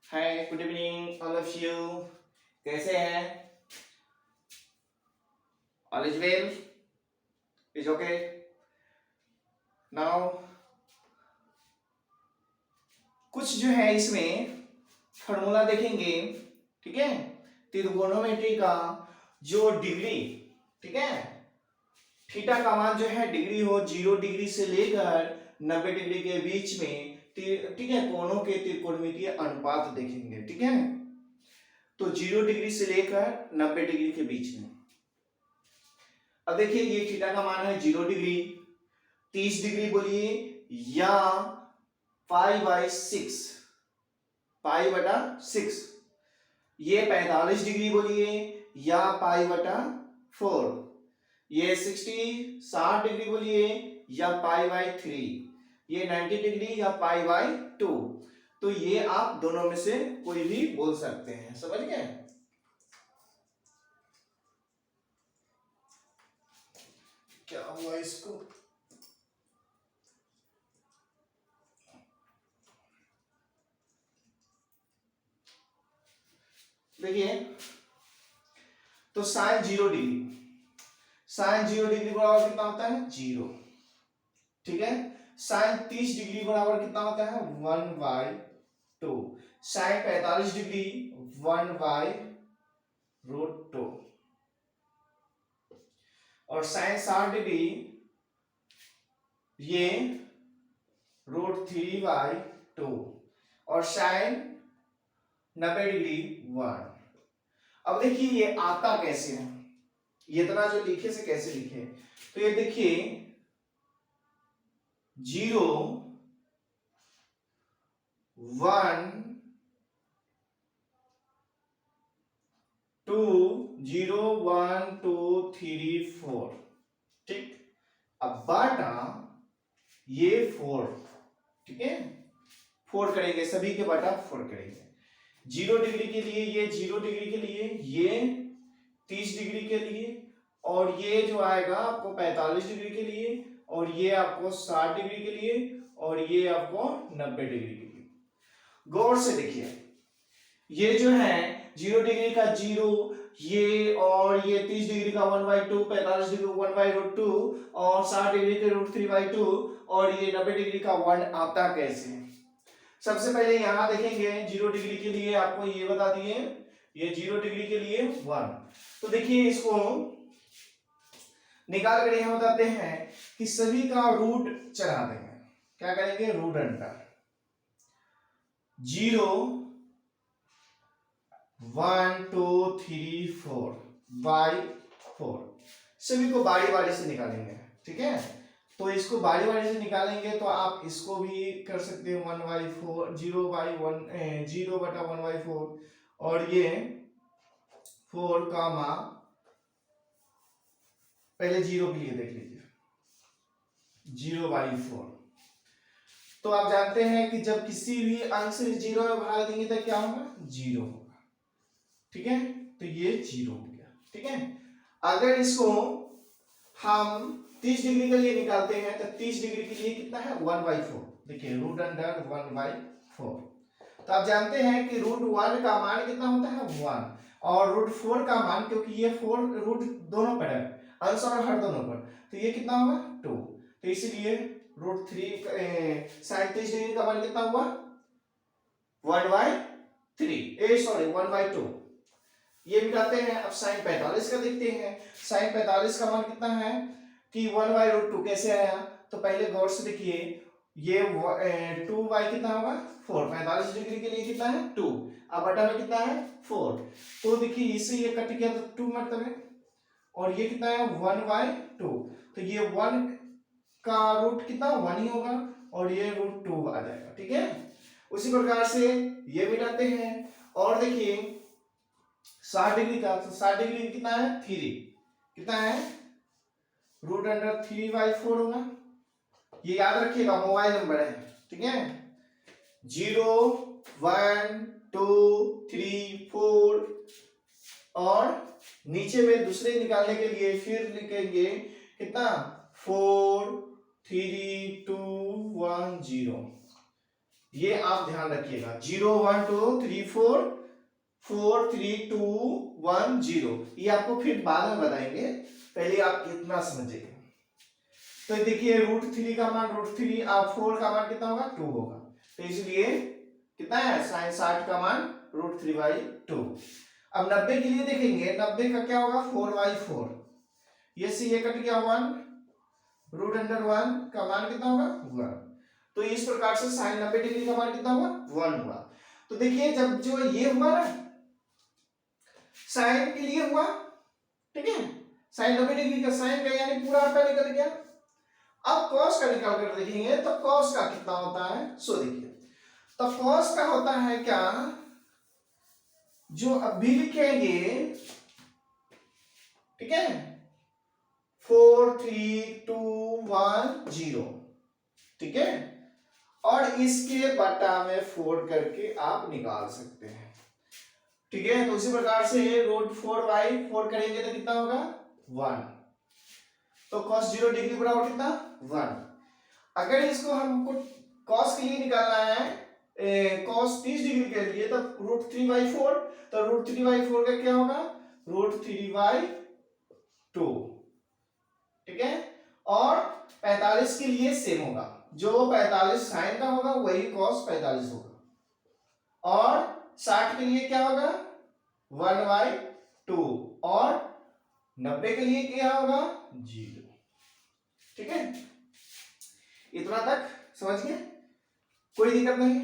Hi, good evening all of you. कैसे हैं? All is well? Is okay? Now कुछ जो है इसमें फॉर्मूला देखेंगे, ठीक है। त्रिगोनोमेट्री का जो डिग्री, ठीक है, थीटा का मान जो है डिग्री हो 0 डिग्री से लेकर 90 डिग्री के बीच में, ठीक है, कोणों के त्रिकोणमितीय अनुपात देखेंगे, ठीक है। तो 0 डिग्री से लेकर 90 डिग्री के बीच में। अब देखिए ये थीटा का मान है 0 डिग्री, 30 डिग्री बोलिए, या पाई/6, पाई/6। ये 45 डिग्री बोलिए, या पाई/4। ये 60 डिग्री बोलिए, या पाई/3। ये 90 डिग्री या पाई/2। तो ये आप दोनों में से कोई भी बोल सकते हैं, समझ गए। क्या हुआ इसको? देखिए, तो साइन 0 डिग्री, साइन 0 डिग्री बराबर कितना होता है? 0, ठीक है। साइन 30 डिग्री बराबर कितना होता है? 1/2। Sine 45 degree 1/√2। और साइन 60 डिग्री ये √3/2। और साइन 90 डिग्री 1। अब देखिए ये आता कैसे है, ये इतना जो लिखे से कैसे लिखे। तो ये देखिए 0 1 2 0 1 2 3 4, ठीक। अब बाटा ये 4, ठीक है, 4 करेंगे, सभी के बाटा 4 करेंगे। 0 डिग्री के लिए ये 0 डिग्री के लिए, ये 30 डिग्री के लिए, और ये जो आएगा आपको 45 डिग्री के लिए, और ये आपको 60 डिग्री के लिए, और ये आपको 90 डिग्री के लिए। गौर से देखिए, ये जो है 0 डिग्री का 0, ये और ये 30 डिग्री का 1/2, 45 डिग्री 1/√2, और 60 डिग्री के √3/2, और ये 90 डिग्री का 1 आता कैसे? सबसे पहले यहां देखेंगे 0 डिग्री के लिए आपको ये बता दिए, ये 0 डिग्री के लिए 1। तो देखिए इसको निकाल कर यहां बताते हैं कि सभी का रूट चढ़ा देंगे। क्या करेंगे? रूट अंडर 0 1 2 3 4/4, सभी को बारी बारी से निकालेंगे, ठीक है। तो इसको बारी बारी से निकालेंगे तो आप इसको भी कर सकते हैं 1/4, 0/1/4, और ये 4 कामा, पहले 0 के लिए देख लीजिए, 0/4। तो आप जानते हैं कि जब किसी भी अंक से 0 में भाग देंगे तो क्या होगा? 0 होगा, ठीक है। तो ये 0 हो गया, ठीक है। अगर इसको हम 30 डिग्री के लिए निकालते हैं तो 30 डिग्री के लिए कितना है? 1/4। देखिए रूट अंडर 1/4। तो आप जानते हैं कि √1 का मान कितना होता है? 1। और √4 का मान, क्योंकि ये 4 रूट दोनों पर है, अंश और हर दोनों पर, तो ये कितना होगा? 2। तो इसीलिए √3 साइन 30 डिग्री का मान कितना हुआ? 1/2। ये मिटाते हैं। अब साइन 45 का देखते हैं। साइन 45 का मान कितना है कि 1/√2। कैसे आया? तो पहले गौर से देखिए, ये 2 कितना होगा? 4। 45 डिग्री के लिए कितना है? 2। अब बटा में कितना है? 4। तो देखिए इससे ये कट गया तो 2 मतलब, और ये कितना है? 1/2। तो ये 1 का रूट कितना? 1 ही होगा, और ये √2 आ जाएगा, ठीक है। उसी प्रकार से ये मिटाते हैं। और देखिए 60 डिग्री का, तो 60 डिग्री कितना है? 3। कितना है? √3/4 होगा। ये याद रखिएगा, मोबाइल नंबर है, ठीक है। 0 1 2 3 4, और नीचे में दूसरे निकालने के लिए फिर लिखेंगे कितना? 4 3 2 1 0। ये आप ध्यान रखिएगा। 0 1 2 3 4 4 3 2 1 0, ये आपको फिर बाद में बताएंगे, पहले आप इतना समझिए। तो देखिए √3 का मान √3 आप 4 का मान कितना होगा 2 होगा, तो इसलिए कितना है sin 60 का मान √3/2। अब 90 के लिए देखेंगे, 90 का क्या होगा 4/4, ये से ये कट गया 1, √1 का मान कितना होगा 1। तो इस प्रकार से sin 90 डिग्री का मान कितना हुआ 1 हुआ। तो देखिए जब जो ये हुआ ना साइन के लिए हुआ, ठीक है, sin 90 डिग्री का साइन का यानी पूरा आपका निकल गया। अब cos का निकाल कर देखेंगे तो cos का कितना होता है, सो देखिए तो cos का होता है क्या, जो अभी लिखेंगे, ठीक है, 4 3 2 1 0, ठीक है, और इसके बटा में 4 करके आप निकाल सकते हैं, ठीक है। तो उसी प्रकार से √4/4 करेंगे तो कितना होगा 1, तो cos 0 डिग्री बराबर कितना 1। अगर इसको हमको cos के लिए निकालना है, cos 30 डिग्री के लिए, तो √3/4, तो √3/4 का क्या होगा √3/2, ठीक है। और 45 के लिए सेम होगा, जो 45 साइन का होगा वही cos 45 होगा, और 60 के लिए क्या होगा 1/2, और 90 के लिए क्या होगा 0, ठीक है। इतना तक समझ गए, कोई दिक्कत नहीं।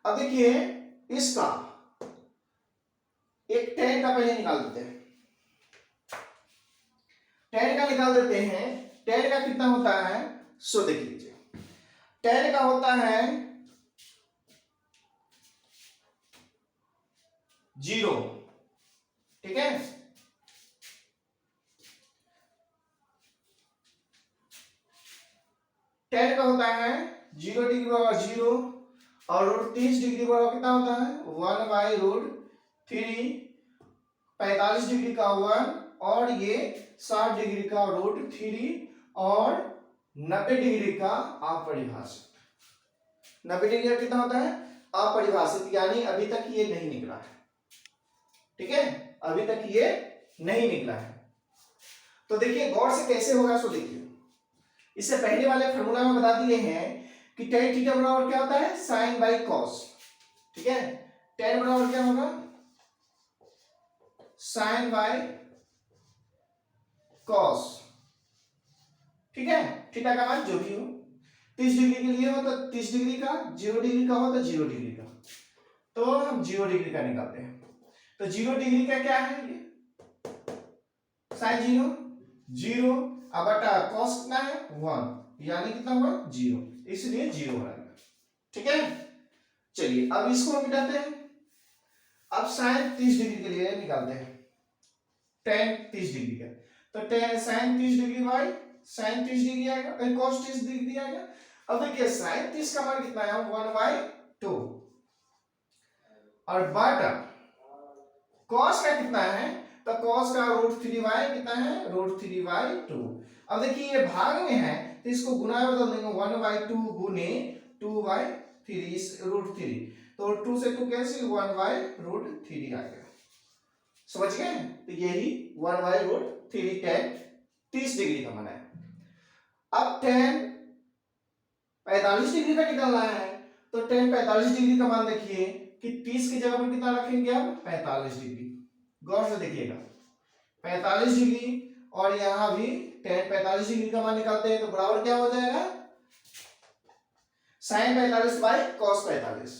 अब देखिए इसका एक tan का पहले निकाल देते हैं, tan का निकाल देते हैं। tan का कितना होता है, सो देख लीजिए, tan का होता है 0, ठीक है। tan का होता है 0 डिग्री बराबर 0, और √30 डिग्री बराबर कितना होता है 1/√3, 45 डिग्री का 1, और ये 60 डिग्री का √3, और 90 डिग्री का अपरिभाषित। 90 डिग्री का कितना होता है अपरिभाषित, यानी अभी तक ये नहीं निकला है, ठीक है, अभी तक ये नहीं निकला है। तो देखिए गौर से कैसे होगा, सो देखिए, इससे पहले वाले फॉर्मूला में बता दिए हैं कि tan थीटा बराबर क्या होता है sin/cos, ठीक है। tan बराबर क्या होगा sin/cos, ठीक है। थीटा का मान जो भी हो, 30 डिग्री के लिए हो तो 30 डिग्री का, 0 डिग्री का हो तो 0 डिग्री का, तो हम 0 डिग्री का निकालते हैं। तो 0 डिग्री का क्या है ये sin 0 अब बटा cos कितना है 1, यानी कितना हुआ 0, इसलिए 0 हो जाएगा, ठीक है। चलिए अब इसको मिटाते हैं। अब sin 30 डिग्री के लिए निकालते हैं, tan 30 डिग्री का, तो tan sin 30 degree by sin 30 degree आएगा, cos 30 डिग्री आएगा। अब देखिए sin 30 का मान कितना है 1/2, और बटा cos का कितना है, तो cos का √3/, कितना है √3/2। अब देखिए ये भाग में है तो इसको गुना में बदल देंगे, 1/2 गुने 2/3 इस √3, तो 2 से 2 कैंसिल, 1/√3 आ गया, समझ गए। तो यही 1/√3 tan 30 डिग्री का मान है। अब tan 45 डिग्री का निकालना है, तो tan 45 डिग्री का मान देखिए कि 30 की जगह पर कितना रखेंगे आप 45 डिग्री, गौर से देखिएगा 45 डिग्री, और यहां भी tan 45 डिग्री का मान निकालते हैं तो बराबर क्या हो जाएगा sin 45 बाई cos 45।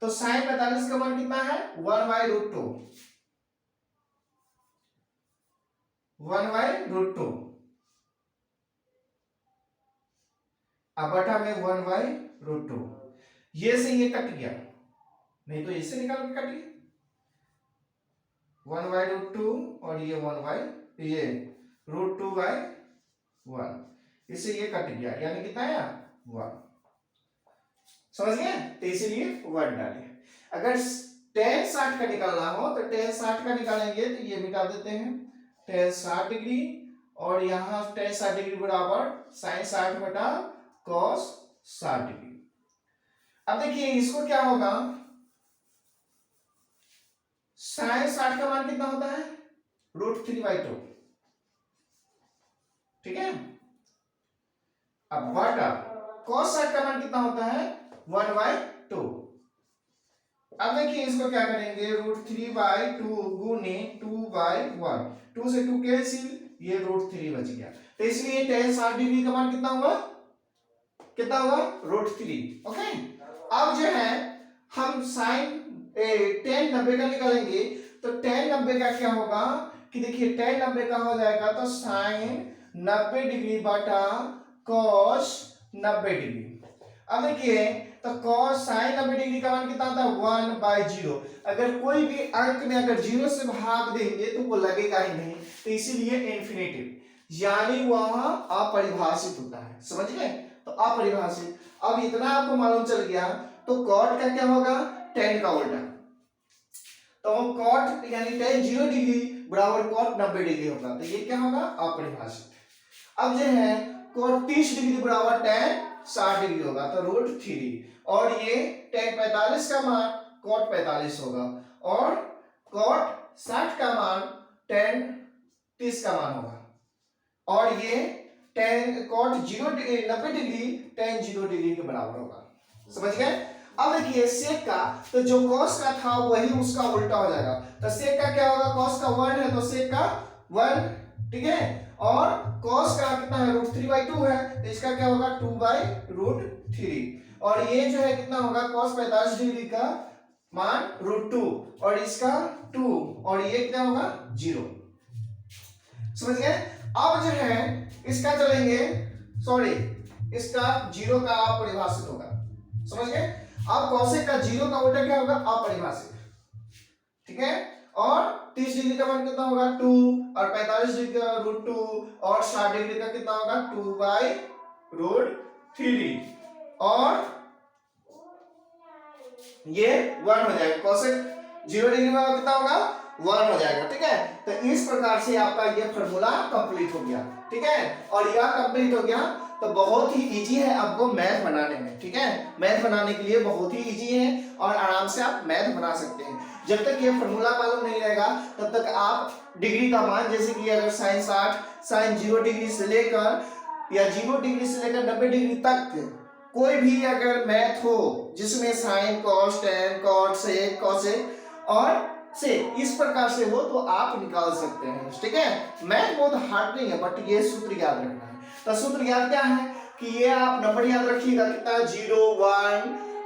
तो sin 45 का मान कितना है 1/√2, 1/√2, अब बटा में 1/√2, ये से ये कट गया, नहीं तो इससे निकाल के काटिए 1/√2, और ये 2/1, इससे ये कट गया, यानी कितना है 1, समझ गए। तो इसीलिए 1 डालिए। अगर tan 60 का निकालना हो तो tan 60 का निकालेंगे तो ये मिटा देते हैं, tan 60 डिग्री, और यहाँ tan 60 डिग्री बराबर sin 60 बटा cos 60 डिग्री। अब देखिए इसको क्या होगा, साइन 60 का मान कितना होता है, √3/2, ठीक है। अब बटा cos 60 का मान कितना होता है, 1/2। अब देखिए इसको क्या करेंगे, √3/2 गुने 2/1, 2 से 2 कैंसिल, ये √3 बच गया। तो इसलिए tan 60 डिग्री का मान कितना होगा, कितना होगा, √3। ओके। अब जो है हम साइन tan 90 का निकालेंगे, तो tan 90 का क्या होगा कि देखिए tan 90 का हो जाएगा तो साइन 90 डिग्री बटा cos 90 डिग्री। अब देखिए तो cos साइन 90 डिग्री का मान कितना होता है, 1/0। अगर कोई भी अंक में अगर 0 से भाग देंगे तो वो लगेगा ही नहीं, तो इसीलिए इन्फिनेटिव, यानी वह अपरिभाषित होता है, समझ गए, तो अपरिभाषित। अब इतना आपको मालूम चल गया, तो cot का क्या होगा, tan का उल्टा, तो cot यानी tan 0 डिग्री बराबर cot 90 डिग्री होगा, तो ये क्या होगा, अपरिभाषित। अब जो है cot 30 डिग्री बराबर tan 60 डिग्री होगा, तो √3, और ये tan 45 का मान cot 45 होगा, और cot 60 का मान tan 30 का मान होगा, और ये tan cot 90 degree tan 0 degree के बराबर होगा, समझ गए। अब देखिए sec का, तो जो cos का था वही उसका उल्टा हो जाएगा, तो sec का क्या होगा, cos का 1 है तो sec का 1, ठीक है, और cos का कितना है, √3/2 है, तो इसका क्या होगा, 2/√3, और ये जो है कितना होगा, cos 45 डिग्री का मान √2, और इसका 2, और ये कितना होगा, 0, समझ गए। अब जो है इसका चलेंगे, सॉरी इसका 0 का अपरिभाषित होगा, समझ गए। अब cosec का 0 का उल्टा क्या होगा, अपरिभाषित, ठीक है, और 30 डिग्री का मान कितना होगा, 2, और 45 डिग्री का √2, और 60 डिग्री का कितना होगा, 2/√3, और ये 1 हो जाएगा, cosec 0 डिग्री में कितना होगा, 1 हो जाएगा, ठीक है। तो इस प्रकार से आपका ये फॉर्मूला कंप्लीट हो गया, ठीक है, और यह कंप्लीट हो गया, तो बहुत ही इजी है आपको मैथ बनाने में, ठीक है, मैथ बनाने के लिए बहुत ही इजी है, और आराम से आप मैथ बना सकते हैं। जब तक ये फॉर्मूला मालूम नहीं रहेगा तब तक आप डिग्री का मान, जैसे कि अगर साइन 60 साइन 0 डिग्री से लेकर या 0 डिग्री से लेकर 90 डिग्री तक कोई भी अगर मैथ हो जिसमें sign cos tan cot sec cosec और से इस प्रकार से हो, तो आप निकाल सकते हैं, ठीक है। मैथ बहुत हार्ड नहीं है, बट ये सूत्र याद रखना है। तो सूत्र याद क्या है कि ये आप नंबर याद रखिएगा, कितना, 0 1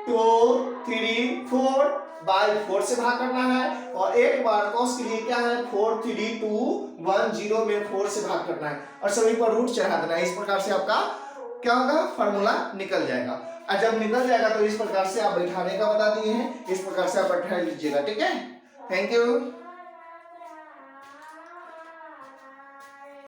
2 3 4/4 से भाग करना है, और एक बार cos के लिए क्या है, 4 3 2 1 0 में 4 से भाग करना है, और सभी पर रूट चढ़ा देना है। इस प्रकार से आपका क्या होगा, फॉर्मूला निकल जाएगा, और जब निकल जाएगा तो इस प्रकार से आप बैठाने का बता दिए हैं, इस प्रकार से आप बैठा लीजिएगा, ठीक है। Thank you.